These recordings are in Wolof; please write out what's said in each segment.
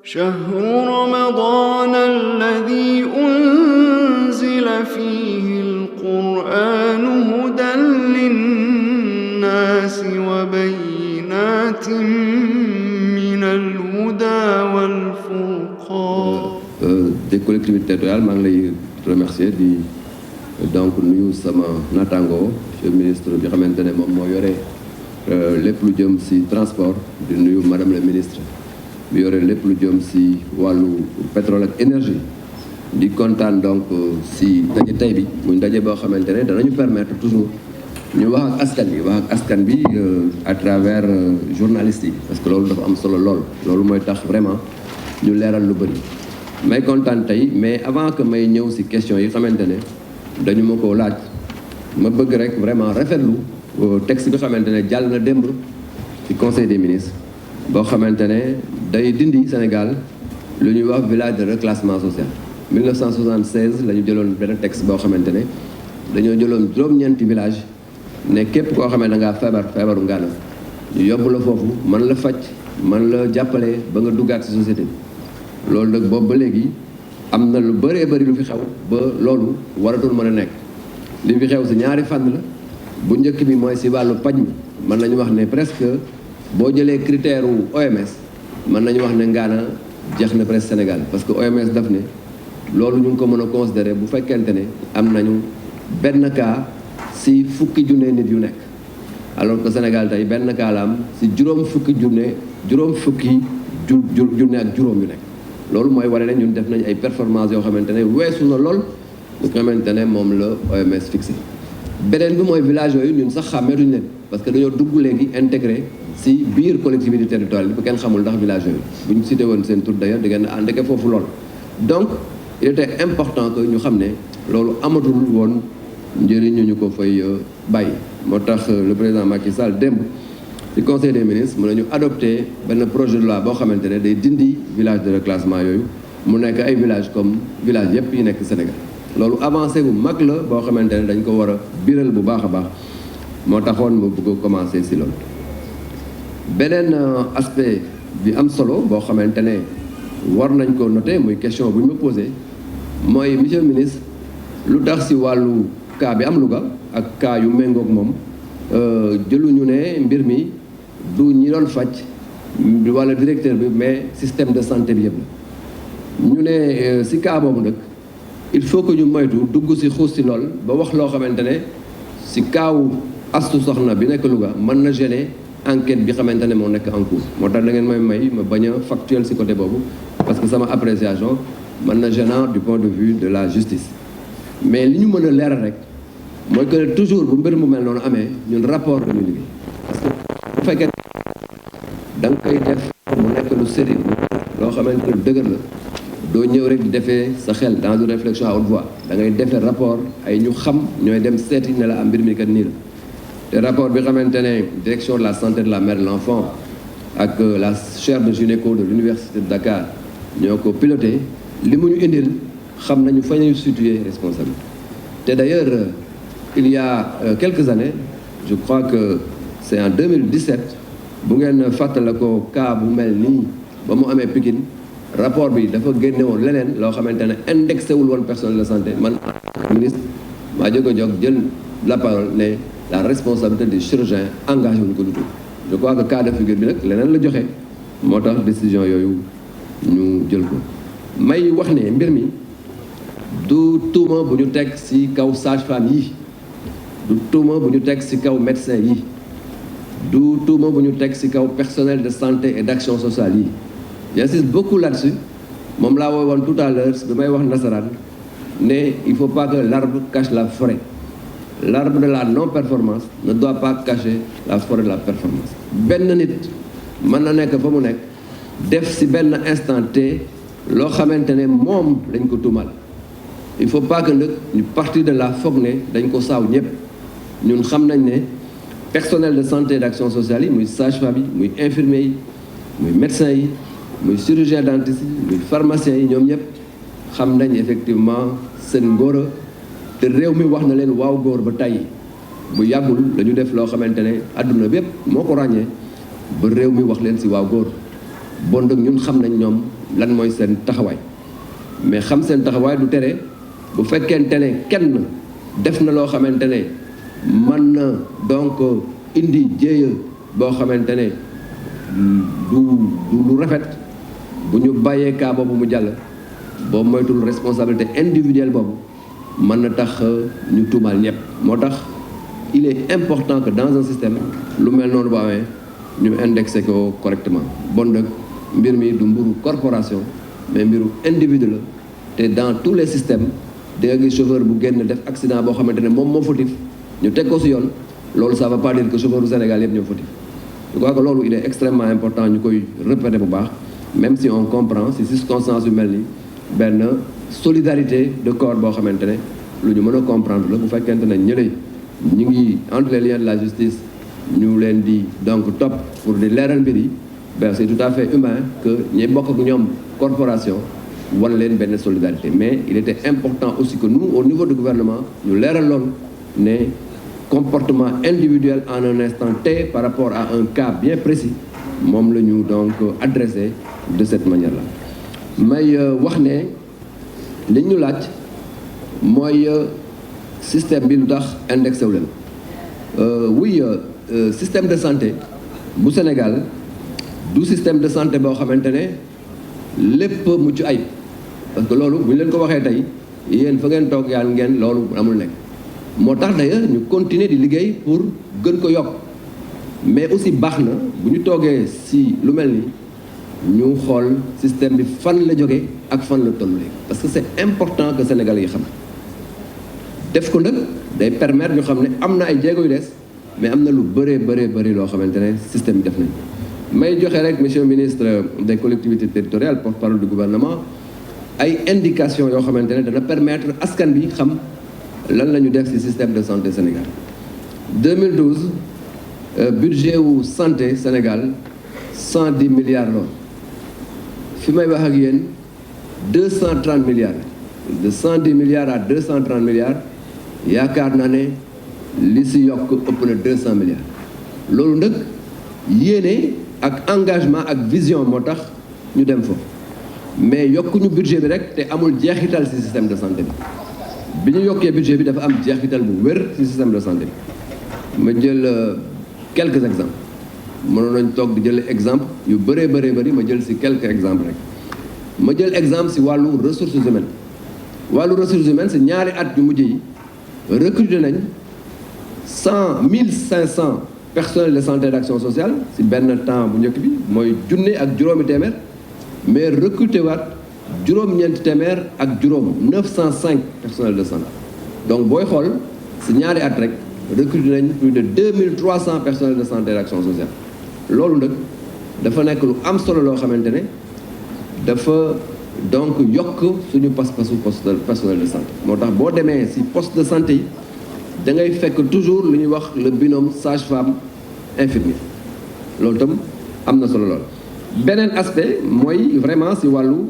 شهر رمضان الذي أنزل فيه القرآن هدى للناس وبينات من الهدى والفرقان. Des collectivités territoriales, maa ngi lay remercier di donc nuyu sama naataango monsieur le ministre bi xamante ne moom moo yore lépp lu jëm ci transport di nuyu madame la ministre bi yore lépp lu jëm ci wàllu pétrole ak énergie di kontaan donc ci ndaje tey bi muy ndaje boo xamante ne danañu permettre toujours ñu wax ak askan bi à travers journalistes yi parce que loolu dafa am solo loolu mooy tax vraiment ñu leeral lu bëri may kontaan tey mais avant que may ñëw ci question yi xamante ne dañu ma ko laaj ma bëgg rek vraiment rafetlu texte bi xamante ne jàll na démb ci conseil des ministres boo xamante ne day dindi Sénégal lu ñuy wax village de reclassement social 1976 la ñu jëloon benn texte boo xamante ne dañoo jëloon juróom-ñeenti village ne képp koo xamee da ngaa feebaru ngaana ñu yóbbu la foofu man la faj man la jàppale ba nga duggaat ci société bi loolu nag boobu ba léegi am na lu bëree bëri lu fi xew ba loolu waratul mën a nekk li fi xew ci ñaari fànn la bu njëkk bi mooy ci wàllu paj mi mën nañu wax ne presque boo jëlee critère wu OMS mën nañu wax ne ngaana jeex na presque Sénégal parce que OMS daf ne loolu ñu ngi ko mën a considérer bu fekkente ne am nañu benn cas ci fukki junne nit yu nekk alors que Sénégal tey benn cas la am ci juróom fukki junne ak juróom yu nekk loolu mooy wane ne ñun def nañ ay performances yoo xamante ne weesu na lool lu xamante ne moom la OMS fixé beneen bi mooy village yooyu ñun sax xàmmeetuñu leen parce que dañoo dugg léegi intégré ci biir collectivité territoriale bi ba kenn xamul ndax village yooyu bu ñu cité woon seen tur d'ailleurs di ngeen àndeke foofu lool donc il était important que ñu xam ne loolu amatul woon njëriñ ñu ko fay bàyyi moo tax le président Macky Sall démb ci conseil des ministres mu ne ñu adopté benn projet de loi boo xamante ne day dindi village de reclassement yooyu mu nekk ay village comme village yépp yi nekk Sénégal loolu avancé bu mag la boo xamante ne dañ ko war a biral bu baax a baax moo taxoon ma bëgg a commencer ci loolu beneen aspect bi am solo boo xamante ne war nañ ko noter muy question bu ñu ma posé mooy monsieur le ministre lu tax ci wàllu cas bi am Louga ak cas yu méngoog moom jëluñu ne mbir mi du ñi doon faj walla directeur bi mais système de santé bi yëpp la ñu ne ci cas boobu nag il faut que ñu moytu dugg ci xuus ci lool ba wax loo xamante ne ci kaawu astu soxna bi nekk Louga mën na gêner enquête bi xamante ne moo nekk en cours moo tax da ngeen may ma bañ a factuel ci côté boobu parce que sama appréciation mën na gênant du point de vue de la justice mais li ñu mën a leeral rek mooy que toujours bu mbir mu mel noonu amee ñun rapport dañu liggéey parce que bu fekkee da nga koy def mu nekk lu sérieux loo xamante ne dëgër la doo ñëw rek di defee sa xel dans une réflexion à haute voix da ngay defee rapport ay ñu xam ñooy dem seeti ne la am mbir mi kat nii la te rapport bi xamante ne direction de la santé de la mère et de l'enfant ak la chaire de gynéco de l'université de Dakar ñoo ko piloté li mu ñu indil xam nañu fa ñuy situer responsabilité te d'ailleurs il y a quelques années je crois que c'est en 2017 bu ngeen fàttale ko cas bu mel nii ba mu amee Pikine rapport bi dafa génne woon leneen loo xamante ne indexé wul woon personnel de santé man ministre maa jóg a jóg jël la parole ne la responsabilité des chirurgiens engagé wuñu ko du tout je crois que cas de figure bi nag leneen la joxe moo tax décision yooyu ñu jël ko may wax ne mbir mi du tuuma bu ñu teg ci kaw sage-femme yi du tuuma bu ñu teg ci kaw médecin yi du tuuma bu ñu teg ci kaw personnel de santé et d'action sociale yi j'insiste beaucoup là-dessus moom laa woowoon tout à l'heure bi may wax nasaraan ne il faut pas que l'arbre cache la forêt l'arbre de la non-performance ne doit pas cacher la forêt de la performance benn nit mën na nekk fa mu nekk def ci benn instant T loo xamante ne moom lañ ko tuumal il faut pas que nag ñu partir de là foog ne dañ ko saaw ñëpp ñun xam nañ ne personnel de santé et d'action sociale yi muy sage-femme yi muy infirmier yi muy médecin yi muy chirurgien dentiste yi muy pharmacien yi ñoom ñëpp xam nañ effectivement seen ngóora te réew mi wax na leen waaw góor ba tey bu yàggul dañu def loo xamante ne àdduna bépp moo ko ràññee ba réew mi wax leen ci waaw góor bon nag ñun xam nañ ñoom lan mooy seen taxawaay mais xam seen taxawaay du tere bu fekkente ne kenn def na loo xamante ne mën na donc indi jéeya boo xamante ne du rafet bu ñu bàyyee cas boobu mu jàll boo moytul responsabilité individuelle boobu mën na tax ñu tuumaal ñëpp moo tax il est important que dans un système lu mel noonu bu amee ñu indexé ko correctement bon nag mbir mi du mbiru corporation mais mbiru individu la te dans tous les systèmes da nga gis chauffeur bu génn def accident boo xamante ne moom moo fautif ñu teg ko si yoon loolu ça veut pas dire que chauffeur du Sénégal yëpp ñoo fautif je crois que loolu il est extrêmement important ñu koy répéter bu baax même si on comprend si circonstances yu mel ni benn solidarité de corps boo xamante ne lu ñu mën a comprendre la bu fekkente ne ñële ñu ngi entre les liens de la justice ñu leen di donc topp pour di leeral mbir yi ben c'est tout à fait humain que ñi bokk ak ñoom corporation wan leen benn solidarité mais il était important aussi que nous au niveau du gouvernement ñu leeral loolu ne comportement individuel en un instant T par rapport à un cas bien précis moom la ñu donc adressé de cette manière là may wax ne li ñu laaj mooy système bi lu tax indexé wu leen oui système de santé bu Sénégal du système de santé boo xamante ne lépp mucc ayib parce que loolu bu ñu leen ko waxee tey yéen fa ngeen toog yaan ngeen loolu amul nekk moo tax d'ailleurs ñu continuer di liggéey pour gën ko yokk mais aussi baax na bu ñu toogee si lu mel ni ñu xool système bi fan la jógee ak fan la toll léegi parce que c'est important que Sénégalais yi xam def ko nag day permettre ñu xam ne am na ay jéego yu des mais am na lu bëri loo xamante ne système bi def nañ may joxe rek monsieur le ministre des collectivités territoriales porte-parole du gouvernement ay indications yoo xamante ne dana permettre askan bi xam lan la ñu def ci système de santé Sénégal 2012 budget wu santé Sénégal 110 milliards la fi may wax ak yéen 230 milliards de 110 milliards à 230 milliards yaakaar naa ne li ci yokk ëpp na 200 milliards loolu nag yéene ak engagement ak vision moo tax ñu dem fa mais yokkuñu budget bi rek te amul jeexital ci système de santé bi ñu yokkee budget bi dafa am jeexital bu wér ci système de santé bi ma jël quelques exemples mënoon nañ toog di jël exemple yu bëree ma jël ci quelques exemples rek ma jël exemple ci wàllu ressources humaines ci ñaari at yu mujj yi recruter nañ 1500 personnels de santé et d'action sociale ci benn temps bu njëkk bi mooy junne ak juróomi téeméer mais recruter waat juróom-ñeenti téeméer ak juróom 905 personnels de santé donc booy xool ci ñaari at rek recruter nañ plus de 2300 personnels de santé et d'action sociale loolu nag dafa nekk lu am solo loo xamante ne dafa donc yokk suñu pas-pasu personnel de santé moo tax boo demee ci poste de santé yi da ngay fekk toujours lu ñuy wax le binôme sage-femme infirmier loolu itam am na solo lool. beneen aspect mooy vraiment ci wàllu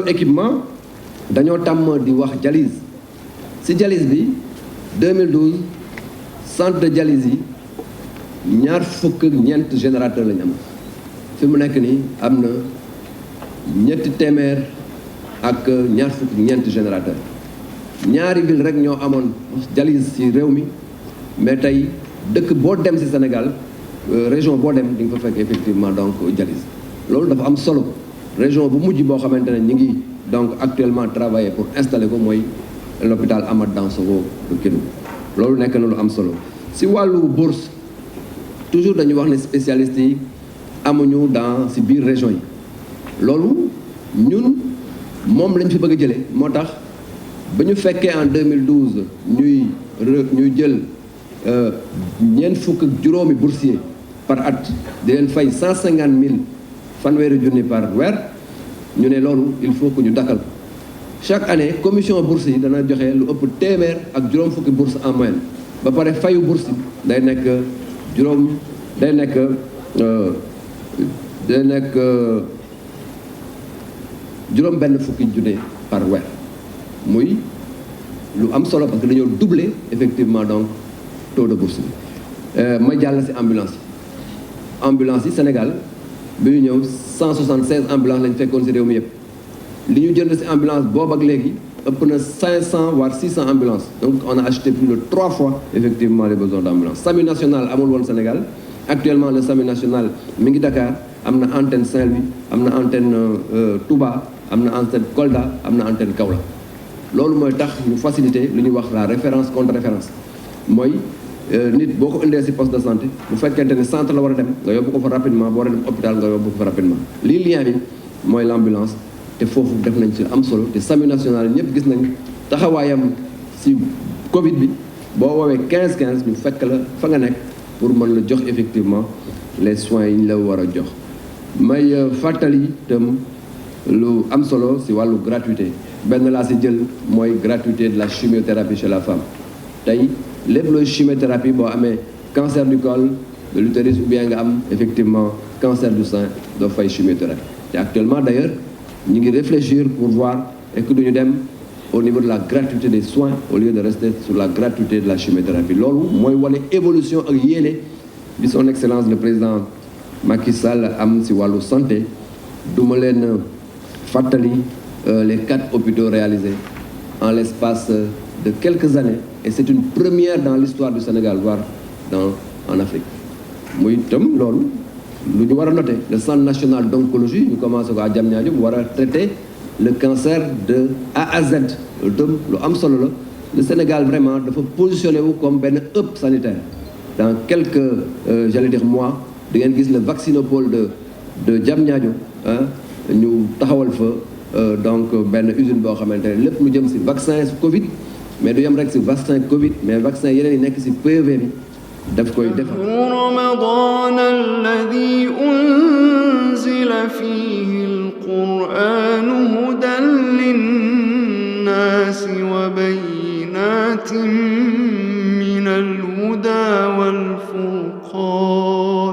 équipement dañoo tàmm di wax dialyse ci dialyse bi 2012 centre de dialyse yi ñaar fukk ak ñeent générateur lañu am fi mu nekk nii am na ñetti téeméer ak ñaar fukk ak ñeent générateur ñaari ville rek ñoo amoon dialyse ci réew mi mais tey dëkk boo dem ci Sénégal région boo dem di nga fa fekk effectivement donc dialyse loolu dafa am solo région bu mujj boo xamante ne ñu ngi donc actuellement travailler pour installer ko mooy l'hôpital Amath Dansokho de Kédougou loolu nekk na lu am solo ci wàllu bourse toujours dañuy wax ne spécialistes yi amuñu ci biir région yi loolu ñun moom lañ fi bëgg a jëlee moo tax ba ñu fekkee en 2012 ñuy jël ñeent fukk ak juróomi boursier par at di leen fay 150 000 fanweeri junni par weer ñu ne loolu il faut que ñu dakkal chaque année commission bourse yi dana joxe lu ëpp téeméer ak juróom fukki bourse en moyenne ba pare fayu bourse day nekk juróom benn fukki junni par weer muy lu am solo parce que dañoo doubler effectivement donc taux de bourse bi ma jàll ci ambulance yi Sénégal bi ñu ñëw 176 ambulances lañ fekkoon si réew mi yëpp li ñu jënd si ambulance boobu ak léegi ëpp na 500 voire 600 ambulances donc on a acheté plus de 3 fois effectivement les besoins d'ambulance. SAMU national amul woon Sénégal actuellement le SAMU national mi ngi Dakar am na antenne Saint-Louis am na antenne Touba am na antenne Kolda am na antenne Kaolack loolu mooy tax ñu faciliter lu ñuy wax la référence contre référence mooy nit boo ko indee si poste de santé bu fekkente ne centre la war a dem nga yóbbu ko fa rapidement boo war a dem hôpital nga yóbbu ko fa rapidement lii lien bi mooy l'ambulance te foofu def nañ ci am solo te SAMU national ñëpp gis nañ taxawaayam si Covid bi boo woowee 15 ñu fekk la fa nga nekk pour mën la jox effectivement les soins yi ñu la war a jox. may fàttali itam lu am solo si wàllu gratuité benn laa si jël mooy gratuité de la chimiothérapie chez la femme tey lépp looy chimiothérapie boo amee cancer du col de l'utérus ou bien nga am effectivement cancer du sein doo fay chimiothérapie te actuellement d'ailleurs ñu ngi réfléchir pour voir est-ce que duñu dem au niveau de la gratuité des soins au lieu de rester sur la gratuité de la chimiothérapie loolu mooy wane évolution ak yéene bi son excellence le président Macky Sall am si wàllu santé duma leen fàttali les 4 hôpitaux réalisés en l'espace de quelques années et c'est une première dans l'histoire du Sénégal voire en Afrique muy itam loolu lu ñu war a noter le centre national d'oncologie ñu commencé ko à Diamniadio mu war a traiter le cancer de A à Z loolu itam lu am solo la le Sénégal vraiment dafa positionné wu comme benn hub sanitaire dans quelques j'allais dire mois di ngeen gis le vaccinopole de Diamniadio ñu taxawal fa donc benn usine boo xamante ne lépp lu jëm ci vaccin Covid mais du yem rek ci vaccin Covid mais vaccin yeneen yi nekk ci PEV bi daf koy defar. رمضان الذي أنزل فيه القرآن هدى للناس وبينات من الهدى والفرقان